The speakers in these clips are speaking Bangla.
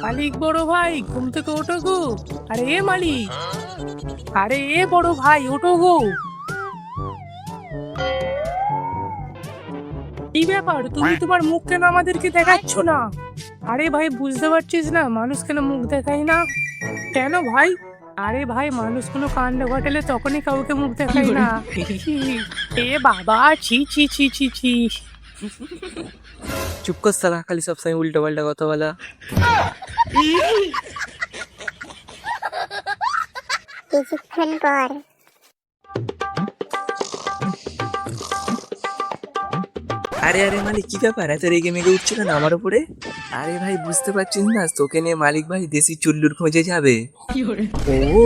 মালিক বড় ভাই, ঘুম থেকে ওঠো গো। আরে এ মালিক, আরে এ বড় ভাই, ওঠো গো। কি ব্যাপার, তুমি তোমার মুখ কেন আমাদেরকে দেখাচ্ছ না? আরে ভাই, বুঝতে পারছিস না মানুষ কেন মুখ দেখায় না? কেন ভাই? আরে ভাই, মানুষ কোনো কাণ্ড ঘটালে তখনই কাউকে মুখ দেখায় না। এ বাবা, ছি ছি ছি ছি ছি। চুপ কর সালা, খালি সবসময় উল্টো পাল্টা কথা বলা। কিছুক্ষণ পর। আরে আরে মালিক, কি ব্যাপার এত রেগে মেগে উঠছে কেন আমার উপরে? আরে ভাই, বুঝতে পারছিস না, তোকে নিয়ে মালিক ভাই দেশি চুল্লুর খোঁজে যাবে। ও,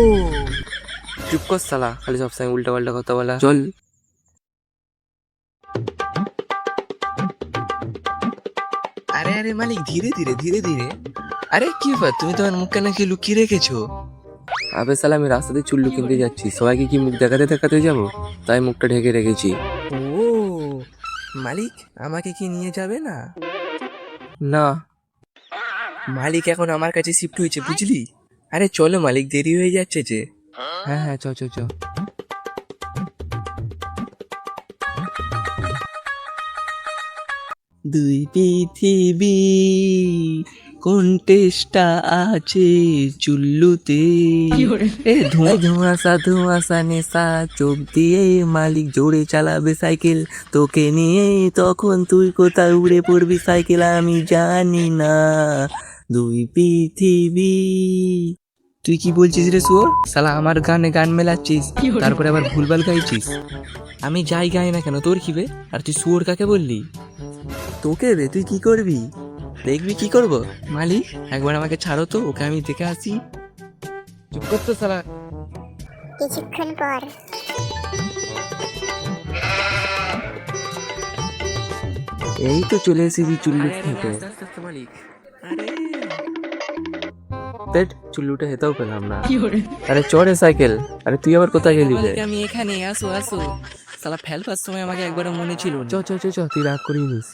চুপ কর সালা, খালি সবসময় উল্টো পাল্টা কথা বলা। চল। আরে আরে মালিক, ধীরে ধীরে ধীরে ধীরে। আরে কি ব্যাপার, তুমি তোমার মুখটা নাকি লুকিয়ে রেখেছো? আবে সালা, আমি রাস্তা দিয়ে চুল্লু কিনতে যাচ্ছি, সবাইকে কি মুখ দেখাতে দেখাতে যাবো, তাই মুখটা ঢেকে রেখেছি। ও মালিক, আমাকে কি নিয়ে যাবে না? না, মালিক এখন আমার কাছে শিফট হয়েছে, বুঝলি? আরে চলো মালিক, দেরি হয়ে যাচ্ছে যে। হ্যাঁ হ্যাঁ, চ চ চ। দুই পৃথিবী, কোন টেস্টটা আছে চুল্লুতে? এ ধোঁয়া ধোঁয়াশা ধোঁয়াশা নেশা, চোখ দিয়ে মালিক জোরে চালাবে সাইকেল, তোকে নিয়ে তখন তুই কোথায় উড়ে পড়বি সাইকেল আমি জানি না। দুই পৃথিবী। তুই কি বলছিস রে শুয়োর? শালা আমার গানে গান মেলাচ্ছিস, তারপরে আবার ভুলভাল গাইছিস। আমি যাই গাই না কেন, তোর কি বে? আর তুই শুয়োর কাকে বললি? তোকে রে, তুই কি করবি? দেখবি কি করব। মালিক, একবার আমাকে ছাড়ো তো, ওকে আমি দেখে আসি। চুপ কর তো শালা। কিছুক্ষণ পর। এই তো চলে এসেছি চুল্লু খেতে। মালিক, দেখ চুল্লুটা হেতেও পেলাম না। আরে চড়ে সাইকেল। আরে তুই আবার কোথায় গেলি রে? আমি এখানে, আসো আসো। শালা ফেলবার সময় আমাকে একবার মনে ছিল। চ চ চ চ, তুই রাগ করিস।